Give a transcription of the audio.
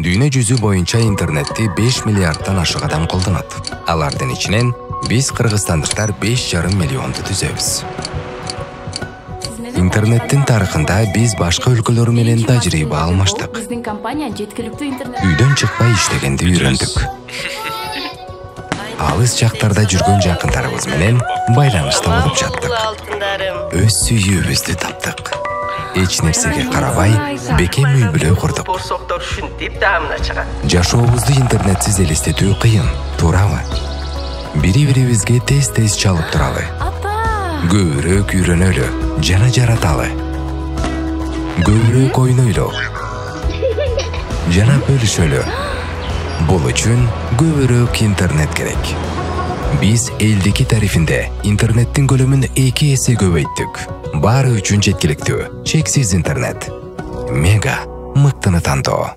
Дүйнө жүзү боюнча интернетти 5 миллиарддан ашык адам колдонот. Алардын ичинен биз кыргызстандыктар 5,5 миллионду түзөбүз. Интернеттин тарыхында биз башка өлкөлөр менен тажрыйба алмаштык. Үйдөн чыкпай иштегенди үйрөндүк. Алыс жактарда жүргөн жакындарыбыз менен байланышта болуп жаттык. Өз сүйүүбүздү таптык. Эч нерсеге карабай, бекем үй бүлө курдук. Жашообузду интернетсиз элестетүү кыйын, туурабы? Бири-бирибизге тез-тез чалып туралы. Көбүрөөк үйрөнөлү, жана жараталы. Көбүрөөк ойнойлу, жана бөлүшөлү. Бул үчүн көбүрөөк интернет керек. Биз элдики тарифинде интернеттин көлөмүн 2 эсе көбөйттүк. Баары үчүн жеткиликтүү, чексиз интернет. Мега мыктыны тандоо.